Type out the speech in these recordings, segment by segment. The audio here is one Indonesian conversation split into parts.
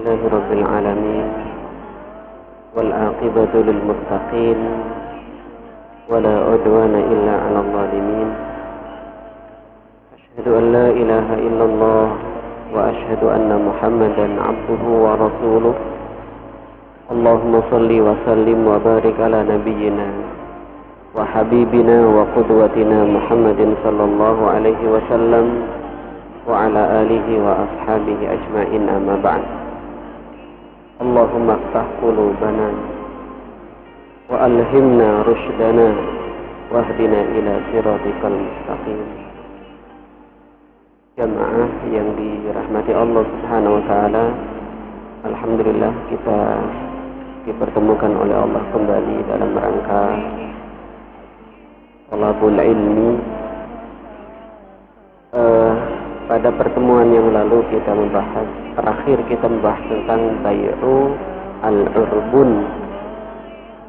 لله رب العالمين والعاقبة للمتقين ولا عدوان إلا على الظالمين أشهد أن لا إله إلا الله وأشهد أن محمدا عبده ورسوله اللهم صل وسلم وبارك على نبينا وحبيبنا وقدوتنا محمد صلى الله عليه وسلم وعلى آله وأصحابه أجمعين أما بعد اللهم افتح قلوبنا وألهمنا رشدنا واهدنا إلى صراطك المستقيم. Jamaah yang dirahmati Allah Subhanahu wa taala, alhamdulillah kita dipertemukan oleh Allah kembali dalam rangka thalabul ilmi. Pada pertemuan yang lalu terakhir kita membahas tentang bai'u al-urbun,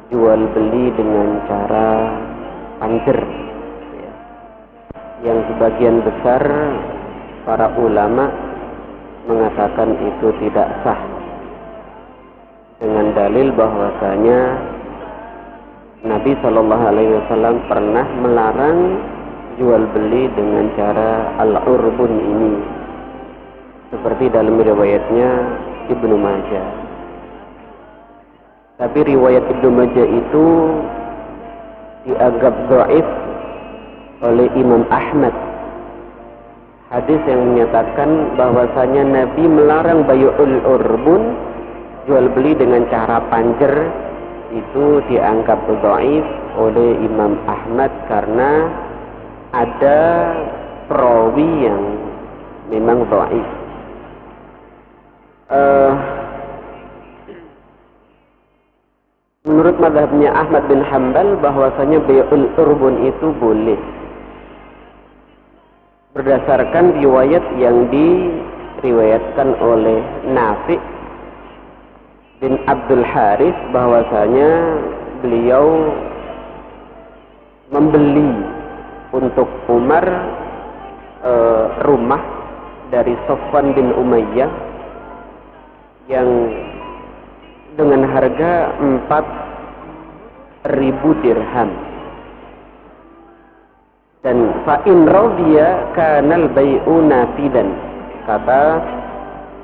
jual beli dengan cara panjer, yang sebagian besar para ulama mengatakan itu tidak sah dengan dalil bahwasanya Nabi Shallallahu Alaihi Wasallam pernah melarang jual beli dengan cara al-urbun ini, seperti dalam riwayatnya Ibnu Majah. Tapi riwayat Ibnu Majah itu dianggap dhaif oleh Imam Ahmad. Hadis yang menyatakan bahwasanya Nabi melarang bai'ul urbun, jual beli dengan cara panjer, itu dianggap dhaif oleh Imam Ahmad karena ada perawi yang memang dhaif. Menurut mazhabnya Ahmad bin Hanbal bahwasanya bai'ul urbun itu boleh, berdasarkan riwayat yang diriwayatkan oleh Nafi' bin Abdul Harith bahwasanya beliau membeli untuk Umar rumah dari Safwan bin Umayyah yang dengan harga 4.000 dirham, dan fa'in radiya kanal bai'u nafidan, kata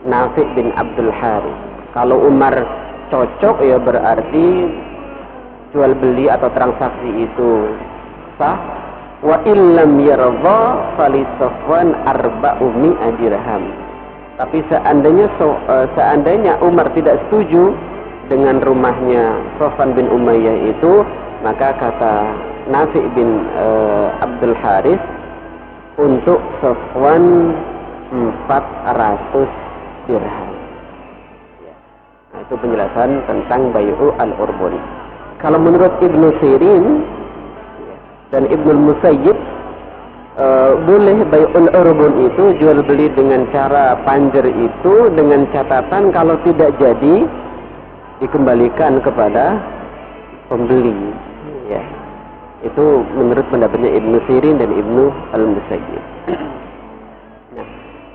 Nafi' bin Abdul Harith. Kalau Umar cocok ya berarti jual beli atau transaksi itu sah. Wa illam yarda fali Safwan 400 dirham. Tapi seandainya Umar tidak setuju dengan rumahnya Safwan bin Umayyah itu, maka kata Nafi' bin Abdul Harith, untuk Safwan 400 dirham. Nah, itu penjelasan tentang bai'u al-urbun. Kalau menurut Ibnu Sirin dan Ibnu Musayyib, boleh bai'ul urbun itu, jual beli dengan cara panjer itu, dengan catatan kalau tidak jadi dikembalikan kepada pembeli. Ya, itu menurut pendapatnya Ibnu Sirin dan Ibnu al-Musayyib. Nah,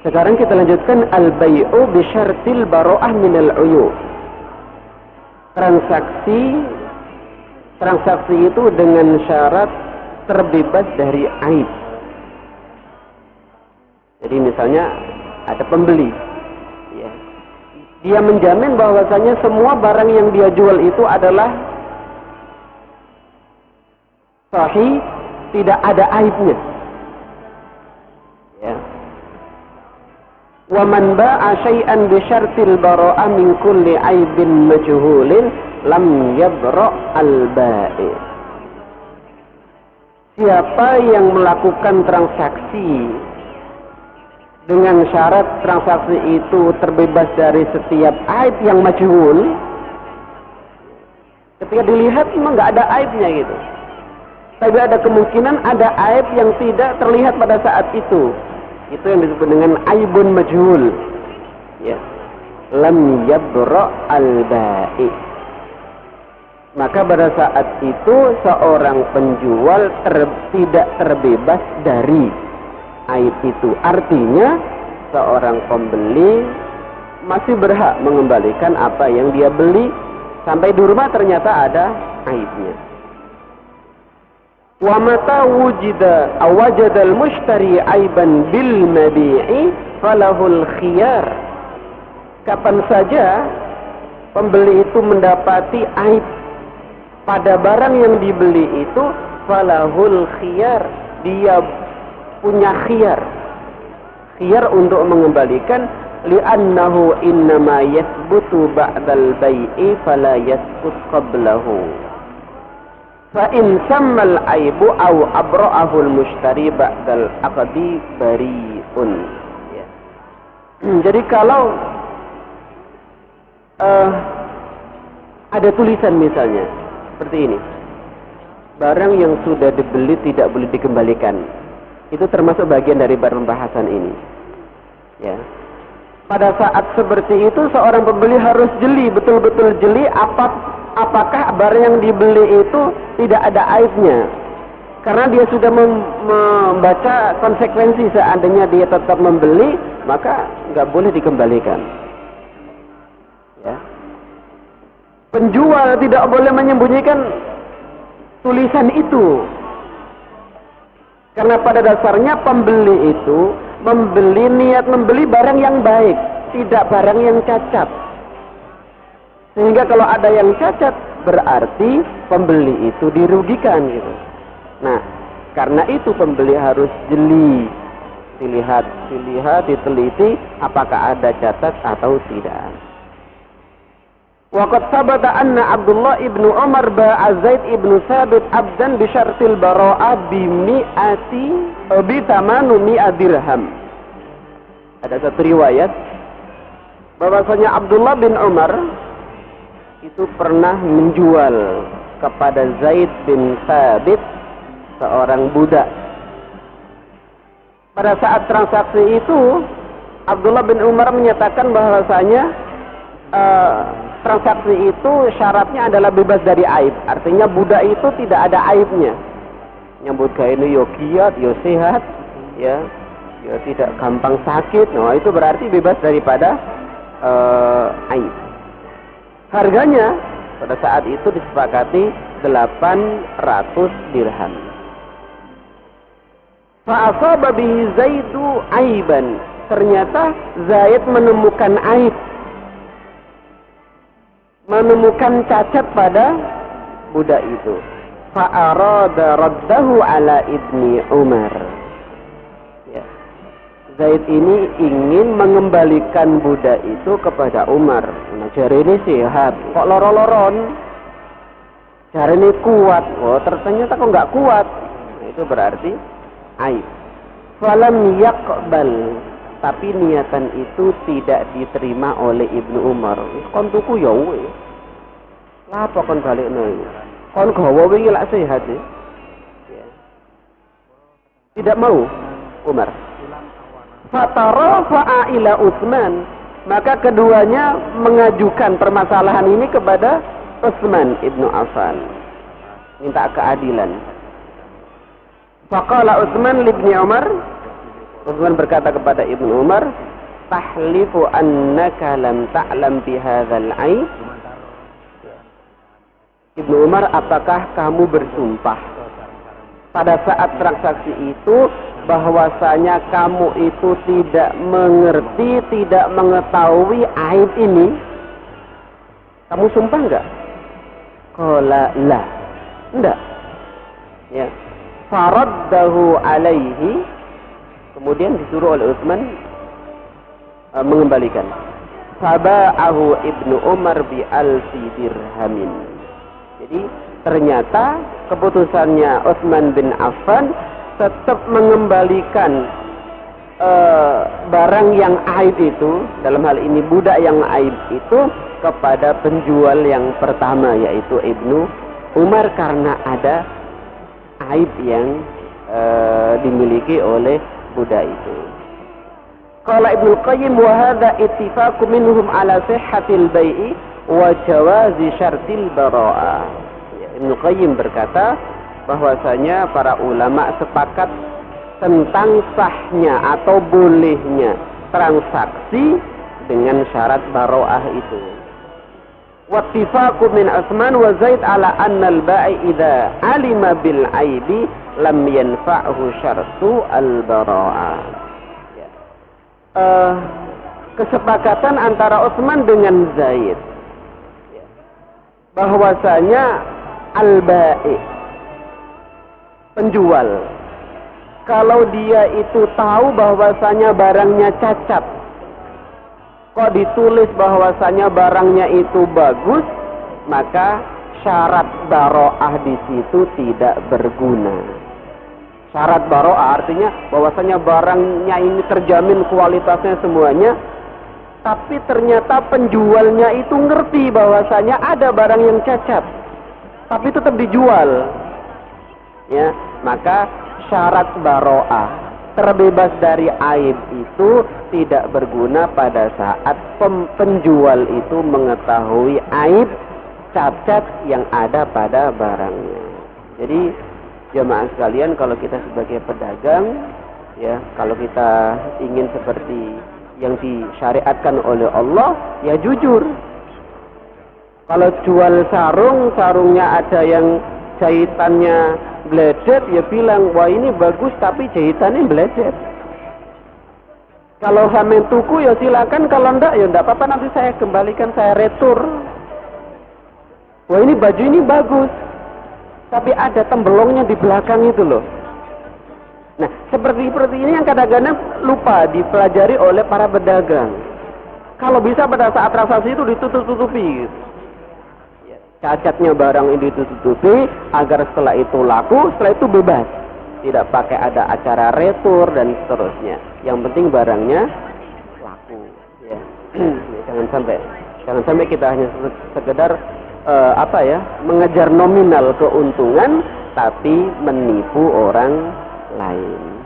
sekarang kita lanjutkan al-bai'u bi syartil bara'ah minal uyub. Transaksi itu dengan syarat terbebas dari aib. Jadi misalnya ada pembeli, ya, dia menjamin bahwasanya semua barang yang dia jual itu adalah sahih, tidak ada aibnya. Ya. Wa man ba'a syai'an bi syartil bara'ah min kulli aibin majhulin lam yabra' al-ba'i. Siapa yang melakukan transaksi dengan syarat transaksi itu terbebas dari setiap aib yang majhul, ketika dilihat memang nggak ada aibnya gitu, tapi ada kemungkinan ada aib yang tidak terlihat pada saat itu yang disebut dengan aibun majhul, ya, lam yabra al-ba'i. Maka pada saat itu seorang penjual tidak terbebas dari aib itu. Artinya seorang pembeli masih berhak mengembalikan apa yang dia beli sampai di rumah ternyata ada aibnya. Wa mata wujida awajada al-mushtari aiban bil mabi'i falahul khiyar. Kapan saja pembeli itu mendapati aib pada barang yang dibeli itu, falahul khiyar, dia punya khiyar untuk mengembalikan, li'annahu innama yathbutu ba'dal bai'i fala yathbut qablahu. Fa'in sammal aibu au abra'ahul mushtari ba'dal aqdi bari'un. Ya. Jadi kalau ada tulisan misalnya seperti ini, barang yang sudah dibeli tidak boleh dikembalikan, itu termasuk bagian dari pembahasan ini. Ya. Pada saat seperti itu seorang pembeli harus jeli, betul-betul jeli apakah barang yang dibeli itu tidak ada aibnya. Karena dia sudah membaca konsekuensi, seandainya dia tetap membeli, maka nggak boleh dikembalikan. Ya. Penjual tidak boleh menyembunyikan tulisan itu. Karena pada dasarnya pembeli itu niat membeli barang yang baik, tidak barang yang cacat. Sehingga kalau ada yang cacat, berarti pembeli itu dirugikan gitu. Nah, karena itu pembeli harus jeli, dilihat, diteliti apakah ada cacat atau tidak. Waqad sabata anna Abdullah ibnu Umar ba'a Zaid ibnu Sabit abdan bi syartil bara'ah bi tamanu mi'a dirham. Ada satu riwayat bahwasanya Abdullah bin Umar itu pernah menjual kepada Zaid bin Sabit seorang budak. Pada saat transaksi itu Abdullah bin Umar menyatakan bahwasanya transaksi itu syaratnya adalah bebas dari aib. Artinya budak itu tidak ada aibnya. Nyambut gawe ini yo giat, yo sehat, ya tidak gampang sakit. Nah, itu berarti bebas daripada aib. Harganya pada saat itu disepakati 800 dirham. Fa'asaba bihi Zaidu aiban. Ternyata Zaid menemukan aib, menemukan cacat pada budak itu. Fa'arada raddahu ala ibni Umar. Ya. Zaid ini ingin mengembalikan budak itu kepada Umar. Nah, jari ini sehat, kok loro-loron? Jari ini kuat, oh ternyata kok nggak kuat. Nah, itu berarti aib. Falam yaqbal, tapi niatan itu tidak diterima oleh Ibnu Umar. Kon tuku ya wis. Lah apa kon balikno iki? Kon gawa wingi lak sehat ya. Tidak mau Umar. Fatarafa'a ila Utsman, maka keduanya mengajukan permasalahan ini kepada Utsman ibnu Affan, minta keadilan. Faqala Utsman li Ibni Umar, Utsman berkata kepada Ibnu Umar, tahlifu annaka lam ta'lam bi hadzal aib. Ibnu Umar, apakah kamu bersumpah pada saat transaksi itu bahwasanya kamu itu tidak mengerti, tidak mengetahui aib ini? Kamu sumpah enggak? Qala la. Enggak. Ya. Faraddahu alaihi, kemudian disuruh oleh Utsman mengembalikan. Faba'ahu Ibnu Umar bi alfi dirhamin. Jadi ternyata keputusannya Utsman bin Affan tetap mengembalikan barang yang aib itu, dalam hal ini budak yang aib itu, kepada penjual yang pertama, yaitu Ibnu Umar, karena ada aib yang dimiliki oleh budak itu. Qala Ibnu Qayyim, wa hadza ittifaqu minhum ala sihhatil bai'i wa jawazi syartil bara'ah. Ibnu Qayyim berkata bahwasanya para ulama sepakat tentang sahnya atau bolehnya transaksi dengan syarat baro'ah itu. Wattifaqu min Utsman wa Zaid ala anna al-ba'i idza alima bil aibi lam yanfa'hu syartu al-bara'ah. Kesepakatan antara Utsman dengan Zaid bahwasanya al-ba'i, penjual, kalau dia itu tahu bahwasanya barangnya cacat, kok ditulis bahwasanya barangnya itu bagus, maka syarat baro'ah di situ tidak berguna. Syarat baro'ah artinya bahwasanya barangnya ini terjamin kualitasnya semuanya, tapi ternyata penjualnya itu ngerti bahwasanya ada barang yang cacat, tapi tetap dijual, ya, maka syarat baro'ah, terbebas dari aib itu tidak berguna pada saat penjual itu mengetahui aib cacat yang ada pada barangnya. Jadi jemaah sekalian, kalau kita sebagai pedagang, ya, kalau kita ingin seperti yang disyariatkan oleh Allah, ya jujur. Kalau jual sarung, sarungnya ada yang jahitannya bledet, ya bilang, wah ini bagus tapi jahitannya bledet. Kalau sampean tuku ya silakan, kalau enggak ya enggak apa-apa, nanti saya kembalikan, saya retur. Wah ini baju ini bagus, tapi ada tembelongnya di belakang itu loh. Nah, seperti ini yang kadang-kadang lupa dipelajari oleh para pedagang. Kalau bisa pada saat transaksi itu ditutup-tutupi gitu. Cacatnya barang ini ditutupi agar setelah itu laku, setelah itu bebas, tidak pakai ada acara retur dan seterusnya. Yang penting barangnya laku, ya. jangan sampai kita hanya sekedar mengejar nominal keuntungan tapi menipu orang lain.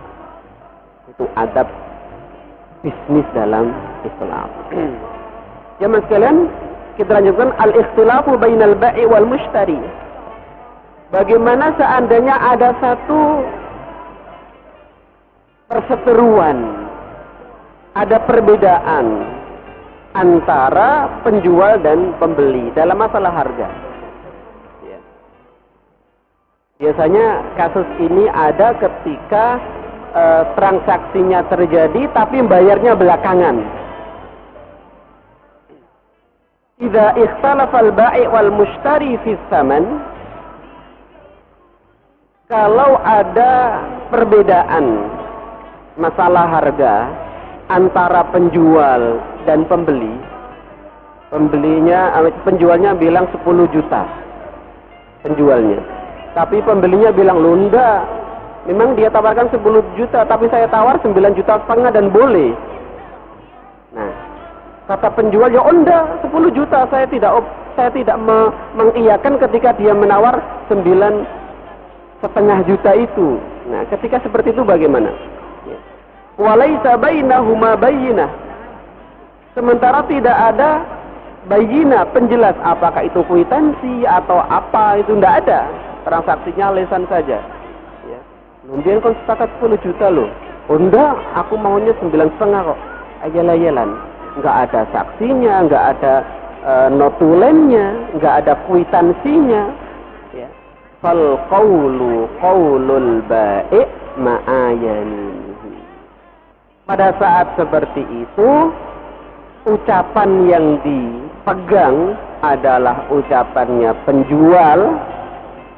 Itu adab bisnis dalam Islam. Ya mas sekalian, kita lanjutkan al-ikhtilafu bainal ba'i wal mushtari. Bagaimana seandainya ada satu perseteruan, ada perbedaan antara penjual dan pembeli dalam masalah harga. Ya. Biasanya kasus ini ada ketika transaksinya terjadi tapi bayarnya belakangan. Idza ikhtalafa al-ba'i wal mushtari fi tsaman, kalau ada perbedaan masalah harga antara penjual dan pembeli, penjualnya bilang 10 juta penjualnya, tapi pembelinya bilang, loh enggak, memang dia tawarkan 10 juta tapi saya tawar 9,5 juta dan boleh. Nah, kata penjual, ya enggak, 10 juta saya tidak mengiyakan ketika dia menawar 9,5 juta itu. Nah, ketika seperti itu bagaimana? Walaisa bainahuma bayyinah. Sementara tidak ada bayyinah, penjelas apakah itu kwitansi atau apa, itu tidak ada. Transaksinya lesan saja. Ya. Kemudian kan sepakat 10 juta loh. Oh enggak, aku maunya 9,5 kok. Ayal-ayalan. Enggak ada saksinya, enggak ada notulennya, enggak ada kwitansinya. Ya. Fal qawlu qawlul ba'i ma'ayani. Pada saat seperti itu, ucapan yang dipegang adalah ucapannya penjual,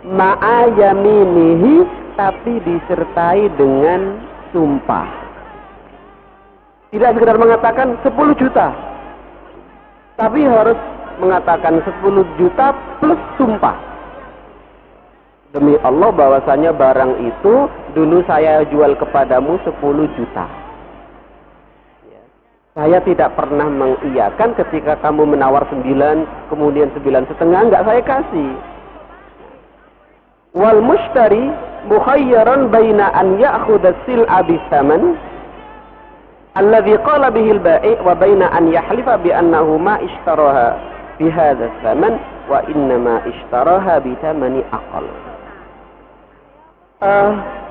ma'ayaminihi, tapi disertai dengan sumpah. Tidak sekedar mengatakan 10 juta, tapi harus mengatakan 10 juta plus sumpah. Demi Allah bahwasanya barang itu dulu saya jual kepadamu 10 juta. Saya tidak pernah mengiyakan ketika kamu menawar 9, kemudian 9,5, enggak saya kasih. Wal mushtari mukhayyaran baina an ya'khudha as-sil'a bis-saman alladhi qala bihi al-ba'i' wa baina an yahlifa bi annahu ma ishtaraha bi hadha as-saman wa inna ma ishtaraha bi thamani aqall.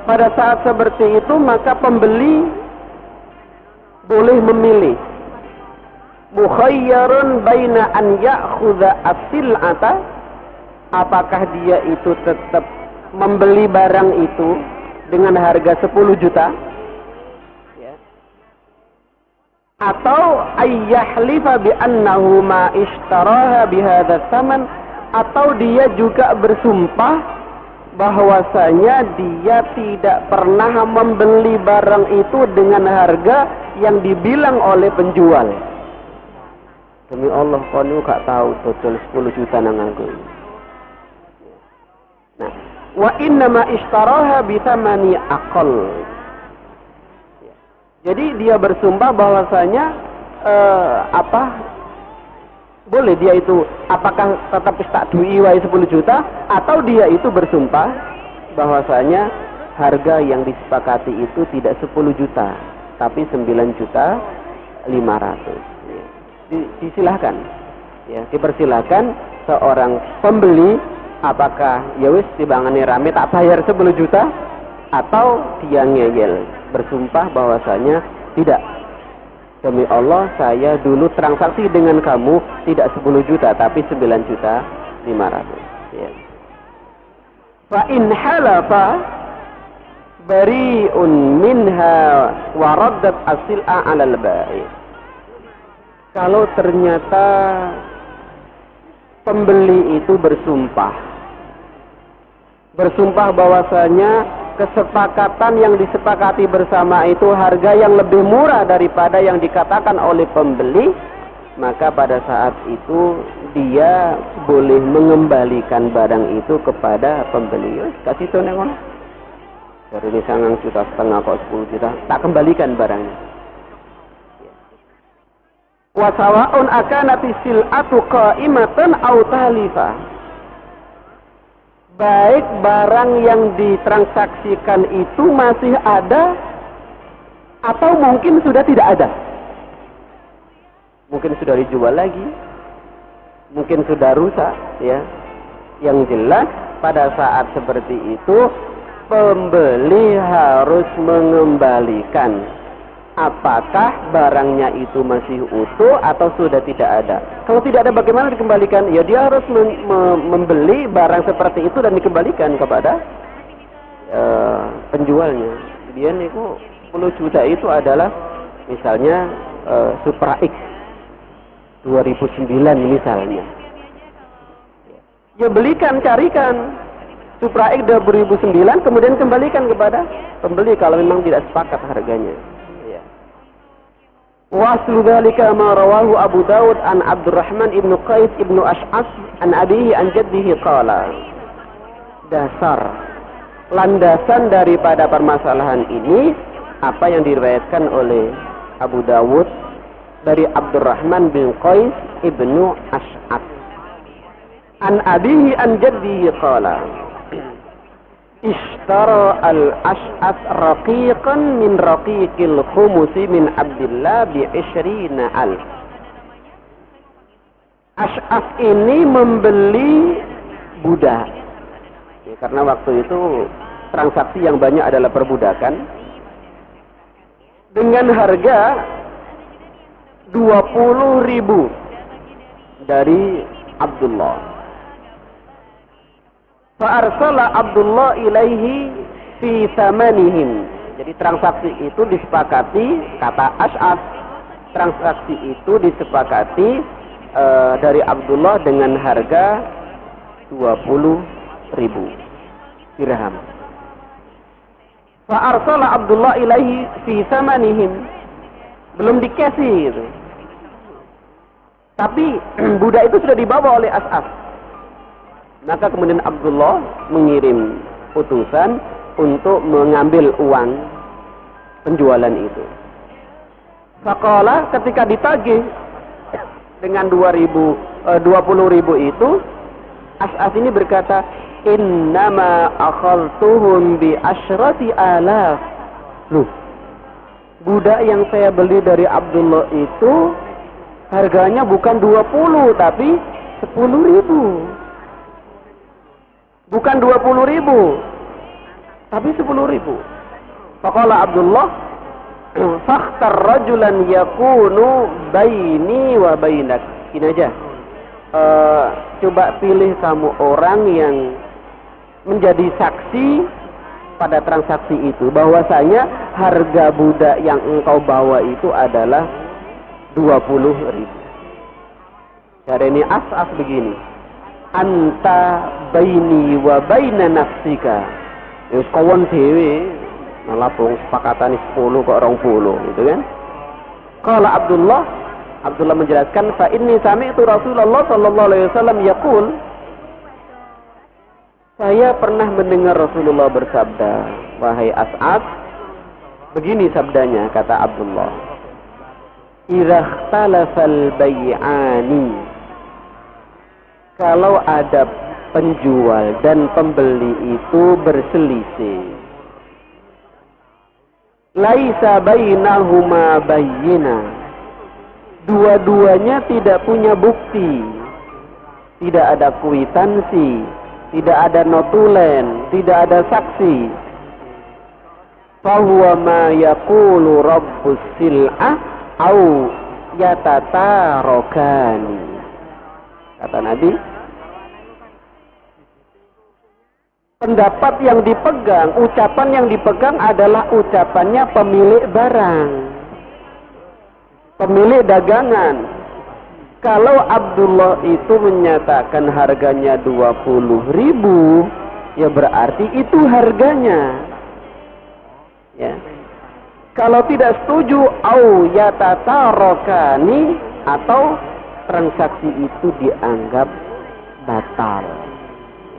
Pada saat seperti itu maka pembeli boleh memilih mukhayyarun baina an ya'khudha as-sil'ata, apakah dia itu tetap membeli barang itu dengan harga 10 juta ya, atau ayyahlifa bi annahu ma ishtaraha bihadza tsaman, atau dia juga bersumpah bahwasanya dia tidak pernah membeli barang itu dengan harga yang dibilang oleh penjual. Demi Allah, kono gak tahu total 10 juta nang aku. Nah, wa inna ma ishtaraha bi thamani aqall. Jadi dia bersumpah bahwasanya boleh dia itu apakah tetap tak du'i wa 10 juta, atau dia itu bersumpah bahwasanya harga yang disepakati itu tidak 10 juta tapi 9 juta 500. Disilahkan ya, dipersilahkan seorang pembeli apakah ya wis timbangane rame tak bayar 10 juta, atau dia ngeyel bersumpah bahwasanya tidak, demi Allah saya dulu transaksi dengan kamu tidak 10 juta tapi 9 juta 500 ya. Fa in halafa bari'un minha wa raddat as-sil'a 'ala al-ba'i. Kalau ternyata pembeli itu bersumpah bahwasanya kesepakatan yang disepakati bersama itu harga yang lebih murah daripada yang dikatakan oleh pembeli, maka pada saat itu dia boleh mengembalikan barang itu kepada pembeli. Kasih tahu nengon, dari 9,5 juta kok 10 juta, tak kembalikan barangnya. Wa sawa'un akanati sil'atu qa'imatan aw tahlifa, baik barang yang ditransaksikan itu masih ada atau mungkin sudah tidak ada, mungkin sudah dijual lagi, mungkin sudah rusak ya. Yang jelas pada saat seperti itu pembeli harus mengembalikan apakah barangnya itu masih utuh atau sudah tidak ada. Kalau tidak ada, bagaimana dikembalikan? Ya dia harus membeli barang seperti itu dan dikembalikan kepada penjualnya. Dia niku 10 juta itu adalah misalnya Supra X 2009 misalnya. Ya belikan, carikan Supra X 2009, kemudian kembalikan kepada pembeli kalau memang tidak sepakat harganya. Waslu dzalika ma rawahu Abu Dawud an Abdurrahman ibnu Qais ibnu Ash'as an abihi an jaddihi qala. Dasar landasan daripada permasalahan ini apa yang diriwayatkan oleh Abu Dawud dari Abdurrahman bin Qais ibnu Ash'as an abihi an jaddihi qala. Ishtara al-Ash'as raqiqan min raqiqil khumusi min Abdillah bi'20 alf. Ash'as ini membeli budak ya, karena waktu itu transaksi yang banyak adalah perbudakan, dengan harga 20.000 dari Abdullah. Fa'arsala Abdullah ilaihi fi thamanihim. Jadi transaksi itu disepakati, kata Ash'as, transaksi itu disepakati dari Abdullah dengan harga 20.000 dirham. Fa'arsala Abdullah ilaihi fi thamanihim. Belum dikasih gitu. Tapi budak itu sudah dibawa oleh Ash'as. Maka kemudian Abdullah mengirim utusan untuk mengambil uang penjualan itu. Faqala, ketika ditagih dengan 20.000 itu, Ash'as ini berkata, innama akhaltuhum bi asyrati alaf. Loh, budak yang saya beli dari Abdullah itu harganya bukan 20 tapi 10.000. Bukan 20.000 tapi 10.000. Faqala Abdullah, fakhtar rajulan yakunu baini wa bainak. Ini aja. Coba pilih kamu orang yang menjadi saksi pada transaksi itu, bahwasanya harga budak yang engkau bawa itu adalah 20.000. Cara ini as begini. Anta baini wa baina nafsika. Wis kawan dhewe nalapung sepakatane 10 kok 20 gitu kan. Qala Abdullah menjelaskan, fa inni sami'tu Rasulullah sallallahu alaihi wasallam yaqul, saya pernah mendengar Rasulullah bersabda, wahai As'ad, begini sabdanya, kata Abdullah, idza ikhtalafal bai'ani, kalau ada penjual dan pembeli itu berselisih, laisa bainahuma bayyinah, dua-duanya tidak punya bukti, tidak ada kwitansi, tidak ada notulen, tidak ada saksi, fahuwa ma yaqulu rabbus sil'ah au yatatarokani. Kata Nabi, pendapat yang dipegang, ucapan yang dipegang adalah ucapannya pemilik barang, pemilik dagangan. Kalau Abdullah itu menyatakan harganya 20.000, ya berarti itu harganya. Ya. Kalau tidak setuju, au yatatarokani, atau transaksi itu dianggap batal.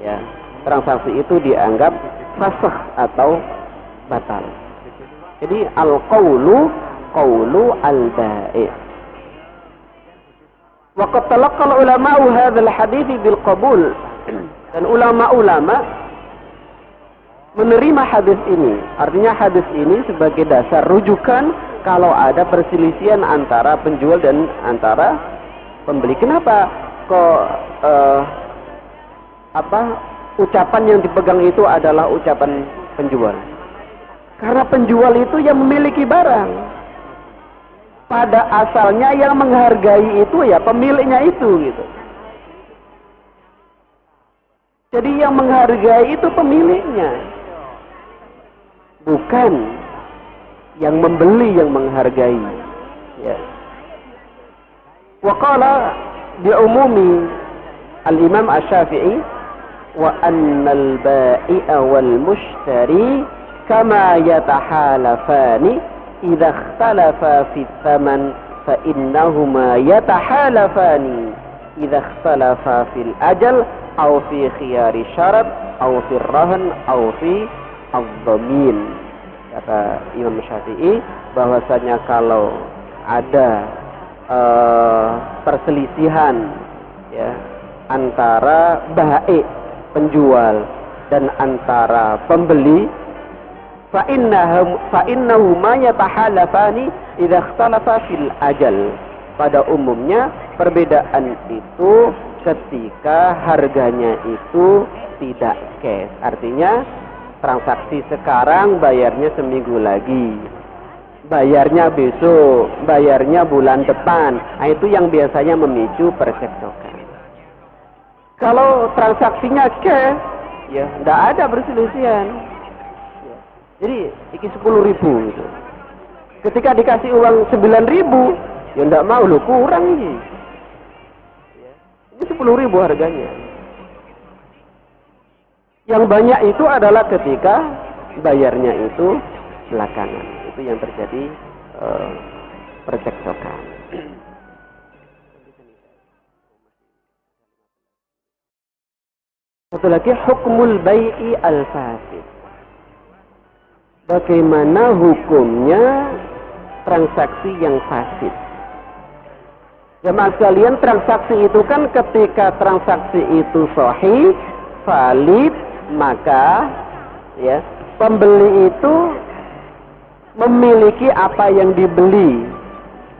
Ya. Transaksi itu dianggap fasakh atau batal. Jadi al-qawlu qawlu al-ba'i'. Wa qad talaqqal ulama'u hadzal hadits bil qabul. Dan ulama-ulama menerima hadis ini. Artinya hadis ini sebagai dasar rujukan kalau ada perselisihan antara penjual dan antara pembeli. Kenapa kok ucapan yang dipegang itu adalah ucapan penjual? Karena penjual itu yang memiliki barang. Pada asalnya yang menghargai itu ya pemiliknya itu gitu. Jadi yang menghargai itu pemiliknya, bukan yang membeli yang menghargai. Ya. Wa qala bi umumi al-Imam Asy-Syafi'i wa annal ba'i'a wal mushtari kama yatahalafani idza ikhtalafa fi tsaman fa innahuma yatahalafani idza ikhtalafa fil ajal aw fi khiyari syarat aw fi rahn aw fi adh-dhamin. Kata Imam Syafi'i bahwasanya kalau ada perselisihan ya antara ba'i penjual dan antara pembeli, fa innahuma yatahalafani idza ikhtalafa fil ajal. Pada umumnya perbedaan itu ketika harganya itu tidak cash. Artinya transaksi sekarang bayarnya seminggu lagi, bayarnya besok, bayarnya bulan depan. Nah, itu yang biasanya memicu percekcokan. Kalau transaksinya cash, ya tidak ada perselisihan. Jadi iki 10.000 gitu. Ketika dikasih uang 9.000, ya tidak mau, lo kurang ini. Ini 10.000 harganya. Yang banyak itu adalah ketika bayarnya itu belakangan. Itu yang terjadi percekcokan. Satu lagi, hukmul bai'i al-fasid. Bagaimana hukumnya transaksi yang fasid? Jemaah sekalian, transaksi itu kan ketika transaksi itu sahih, valid, maka ya pembeli itu memiliki apa yang dibeli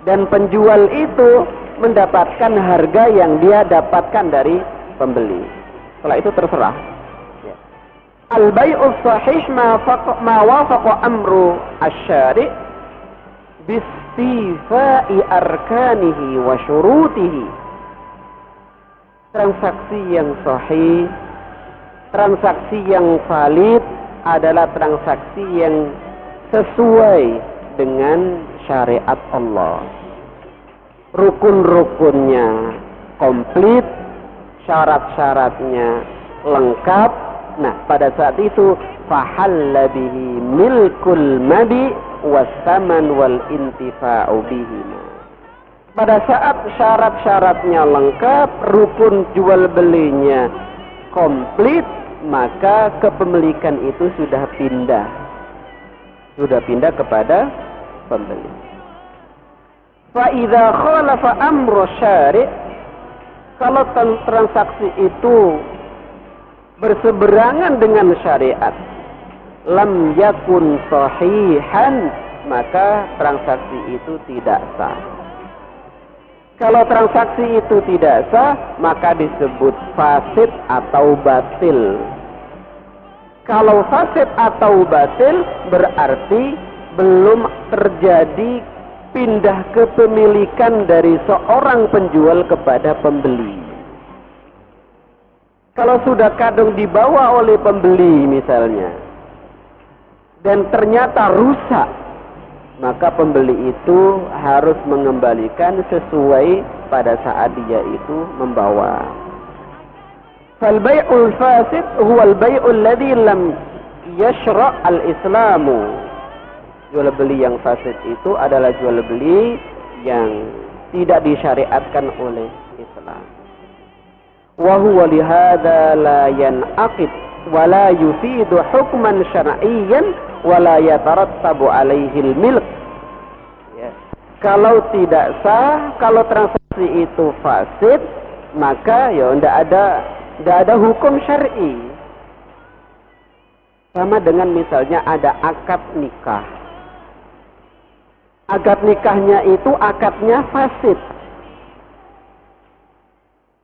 dan penjual itu mendapatkan harga yang dia dapatkan dari pembeli. Setelah itu terserah. Al-bai'us sahih ma wafaqa amru asy-syari' bistifai arkanihi wa syurutihi. Transaksi yang sahih, transaksi yang valid adalah transaksi yang sesuai dengan syariat Allah. Rukun-rukunnya komplit, syarat-syaratnya lengkap. Nah, pada saat itu fahalla bihi milkul madi wasaman wal intifa'u bihima. Pada saat syarat-syaratnya lengkap, rukun jual belinya komplit, maka kepemilikan itu sudah pindah kepada pembeli. Fa idza khalafa amru syari', kalau transaksi itu berseberangan dengan syariat, lam yakun sahihan, maka transaksi itu tidak sah. Kalau transaksi itu tidak sah, maka disebut fasid atau batil. Kalau fasid atau batil berarti belum terjadi pindah kepemilikan dari seorang penjual kepada pembeli. Kalau sudah kadang dibawa oleh pembeli misalnya, dan ternyata rusak, maka pembeli itu harus mengembalikan sesuai pada saat dia itu membawa. Fal bai'ul fasid huwa al bai'u alladhi lam yashra' al-islamu. Jual beli yang fasid itu adalah jual beli yang tidak disyariatkan oleh Islam. Wa huwa lihadza la yanaqid wa la yufidu hukman syar'iyyan wa la yatarattabu alaihi al-milk. Ya. Kalau tidak sah, kalau transaksi itu fasid, maka ya tidak ada hukum syar'i. Sama dengan misalnya ada akad nikah. Akad nikahnya itu akadnya fasid.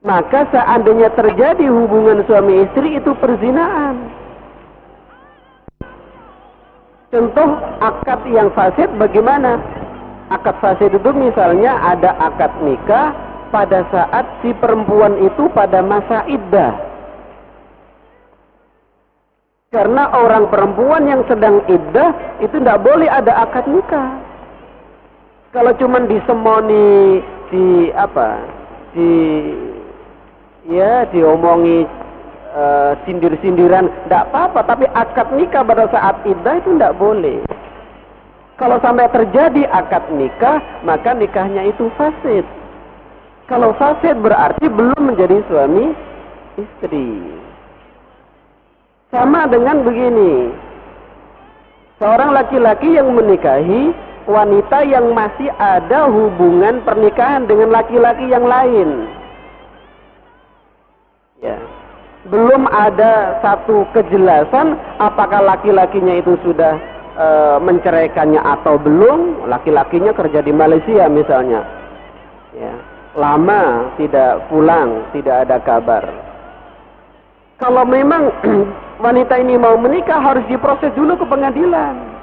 Maka seandainya terjadi hubungan suami istri itu perzinaan. Contoh akad yang fasid bagaimana? Akad fasid itu misalnya ada akad nikah pada saat si perempuan itu pada masa iddah. Karena orang perempuan yang sedang iddah itu tidak boleh ada akad nikah. Kalau cuma disemoni, diomongi sindir-sindiran, tidak apa-apa. Tapi akad nikah pada saat iddah itu tidak boleh. Kalau sampai terjadi akad nikah, maka nikahnya itu fasid. Kalau fasid berarti belum menjadi suami istri. Sama dengan begini, seorang laki-laki yang menikahi wanita yang masih ada hubungan pernikahan dengan laki-laki yang lain. Ya. Belum ada satu kejelasan apakah laki-lakinya itu sudah menceraikannya atau belum. Laki-lakinya kerja di Malaysia misalnya. Ya. Lama tidak pulang, tidak ada kabar. Kalau memang wanita ini mau menikah, harus diproses dulu ke pengadilan.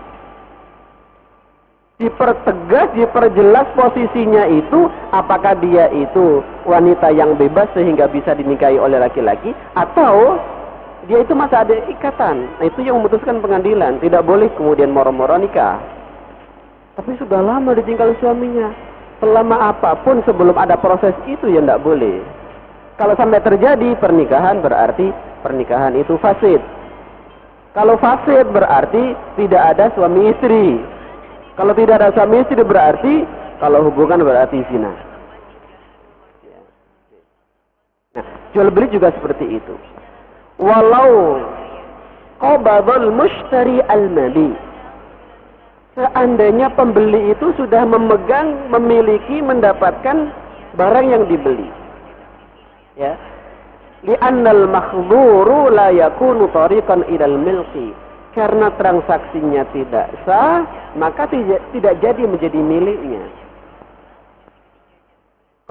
Dipertegas, diperjelas posisinya itu, apakah dia itu wanita yang bebas sehingga bisa dinikahi oleh laki-laki, atau dia itu masih ada ikatan. Nah, itu yang memutuskan pengadilan. Tidak boleh kemudian moro-moro nikah. Tapi sudah lama ditinggal suaminya. Selama apapun sebelum ada proses itu ya tidak boleh. Kalau sampai terjadi pernikahan, berarti pernikahan itu fasid. Kalau fasid berarti tidak ada suami istri. Kalau tidak ada suami istri berarti, kalau hubungan berarti zina. Nah, jual beli juga seperti itu. Walau qabadul mushtari al-mali, seandainya pembeli itu sudah memegang, memiliki, mendapatkan barang yang dibeli, ya, li'annal makhdhuru la yakunu tariqan ilal milki, karena transaksinya tidak sah, maka tidak jadi menjadi miliknya.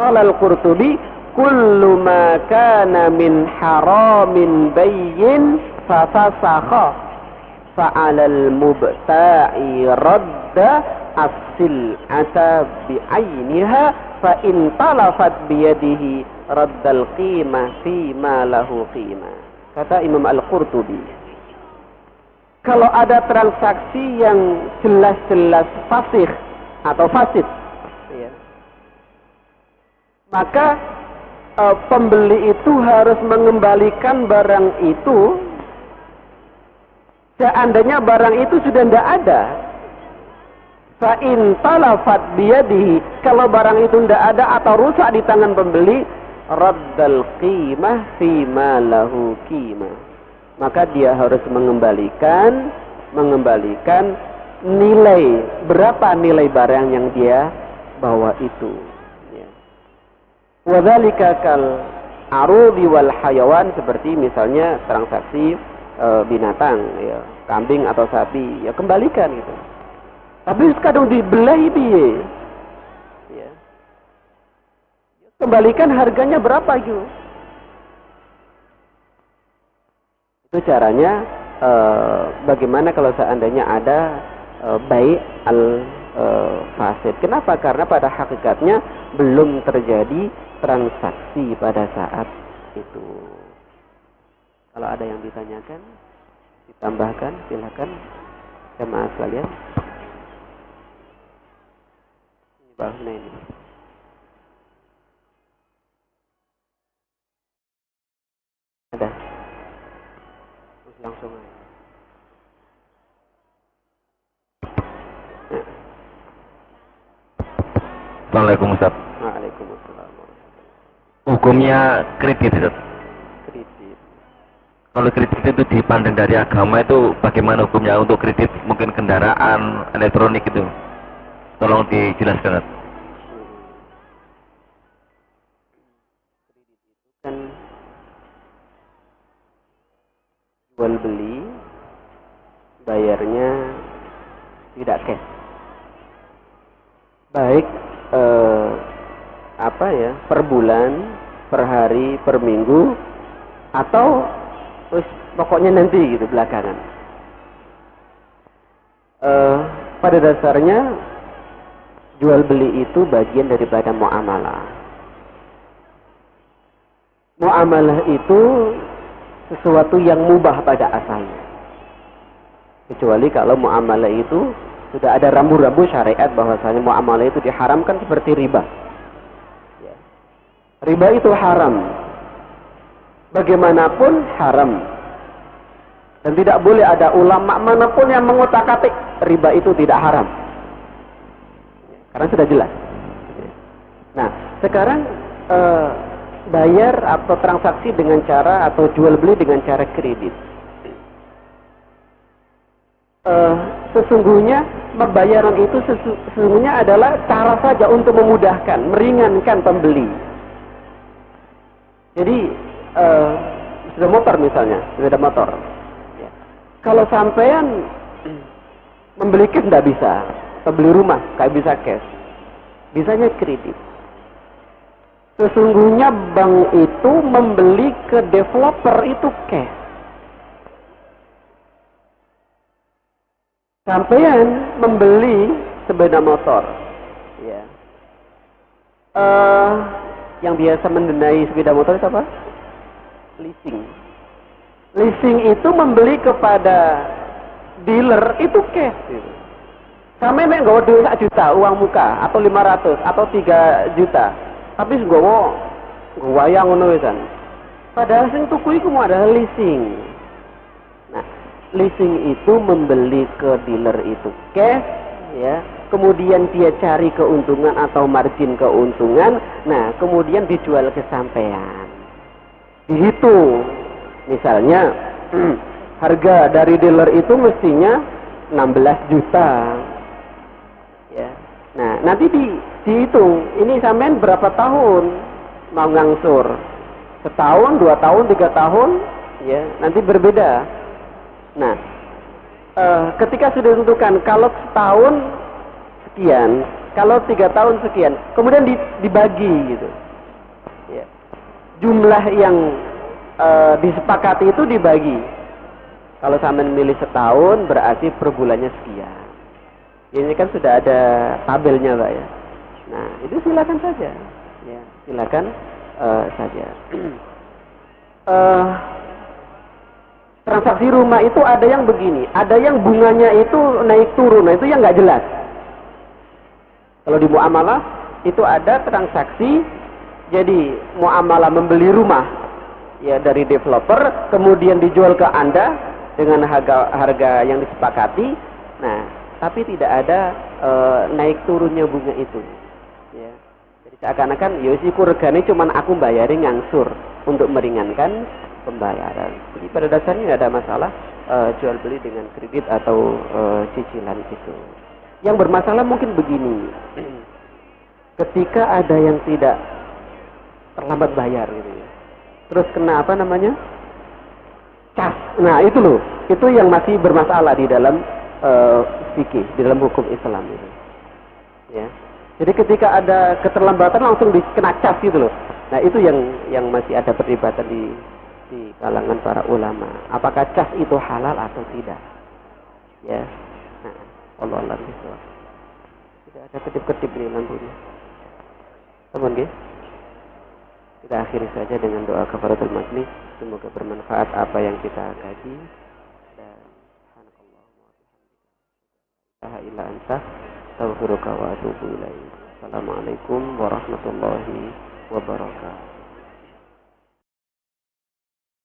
Qala al-Qurtubi, kullu ma kana min haramin bayyin fa fasakha fa'ala al-mubta'i radda as-sil'ata bi'ainiha fa in talafat biyadihi raddal qimah fi ma lahu qimah. Kata Imam Al-Qurtubi, kalau ada transaksi yang jelas-jelas fasih atau fasid, ya, maka pembeli itu harus mengembalikan barang itu seandainya barang itu sudah tidak ada. Fa in talafat biyadihi, kalau barang itu tidak ada atau rusak di tangan pembeli, raddal qimah fi ma lahu qimah, maka dia harus mengembalikan nilai, berapa nilai barang yang dia bawa itu, ya. Wa dzalika kal arudi wal hayawan, seperti misalnya transaksi binatang, ya, kambing atau sapi, ya kembalikan gitu. Tapi kadang dibelah piye, ya, kembalikan harganya berapa itu. Itu caranya. Bagaimana kalau seandainya ada bai' al-fasid? Kenapa? Karena pada hakikatnya belum terjadi transaksi pada saat itu. Kalau ada yang ditanyakan, ditambahkan, silakan jemaah sekalian. Ini bahasnya ini. Ada? Terus langsung aja. Assalamualaikum Ustaz. Waalaikumsalam. Hukumnya kredit Ustaz. Kredit. Kalau kredit itu dipandang dari agama itu bagaimana hukumnya untuk kredit mungkin kendaraan elektronik itu? Tolong dijelaskan Ustaz. Kan jual beli, bayarnya tidak cash. Baik per bulan, per hari, per minggu, atau pokoknya nanti gitu belakangan. Pada dasarnya jual beli itu bagian daripada muamalah. Muamalah itu sesuatu yang mubah pada asalnya, kecuali kalau muamalah itu sudah ada rambu-rambu syariat bahwasanya muamalah itu diharamkan, seperti riba. Ya. Riba itu haram, bagaimanapun haram, dan tidak boleh ada ulama manapun yang mengutak-atik riba itu tidak haram, karena sudah jelas. Nah, sekarang bayar atau transaksi dengan cara, atau jual beli dengan cara kredit. Sesungguhnya pembayaran itu sesungguhnya adalah cara saja untuk memudahkan, meringankan pembeli. Jadi sepeda motor misalnya, sepeda motor, ya. Kalau sampean membeli cash tidak bisa, beli rumah kayak bisa cash, bisanya kredit. Sesungguhnya bank itu membeli ke developer itu cash. Sampean membeli sepeda motor, ya. Yang biasa mendanai sepeda motor itu apa? Leasing. Leasing itu membeli kepada dealer itu cash. Gitu. Sampean nggak ada 1 juta uang muka, atau 500 atau 3 juta, tapi nggowo wayang ngono wisan. Padahal sing tuku iku mau adalah leasing. Nah, leasing itu membeli ke dealer itu cash, ya. Kemudian dia cari keuntungan atau margin keuntungan. Nah, kemudian dijual ke sampean. Dihitung. Misalnya harga dari dealer itu mestinya 16 juta. Ya. Nah, nanti dihitung, ini sampean berapa tahun mau ngangsur? Setahun, 2 tahun, 3 tahun, ya, nanti berbeda. Nah, ketika sudah ditentukan, kalau setahun sekian, kalau 3 tahun sekian, kemudian dibagi gitu. Ya. Jumlah yang disepakati itu dibagi. Kalau sampean milih setahun, berarti per bulannya sekian. Ini kan sudah ada tabelnya, Pak ya. Nah, itu silakan saja. Ya, silakan saja. Transaksi rumah itu ada yang begini, ada yang bunganya itu naik turun, nah itu yang nggak jelas. Kalau di muamalah itu ada transaksi, jadi muamalah membeli rumah ya dari developer, kemudian dijual ke Anda dengan harga yang disepakati. Nah, tapi tidak ada naik turunnya bunga itu. Ya. Jadi seakan-akan ya siku regane cuman aku bayarin ngangsur untuk meringankan pembayaran. Jadi pada dasarnya tidak ada masalah jual beli dengan kredit atau cicilan itu. Yang bermasalah mungkin begini. Ketika ada yang tidak terlambat bayar gitu ya. Terus kena apa namanya? Cas. Nah, itu loh. Itu yang masih bermasalah di dalam fikih, di dalam hukum Islam itu. Ya. Jadi ketika ada keterlambatan langsung dikena cas gitu loh. Nah, itu yang masih ada perdebatan di kalangan para ulama. Apakah cas itu halal atau tidak? Ya. Nah, Allah Allah itu. Tidak ada kedip-kedip di lampunya. Teman nggih? Kita akhiri saja dengan doa kafaratul majlis. Semoga bermanfaat apa yang kita kaji. Dan subhanakallahumma illa anta astaghfiruka wa atubu ilaik. Assalamualaikum warahmatullahi wabarakatuh.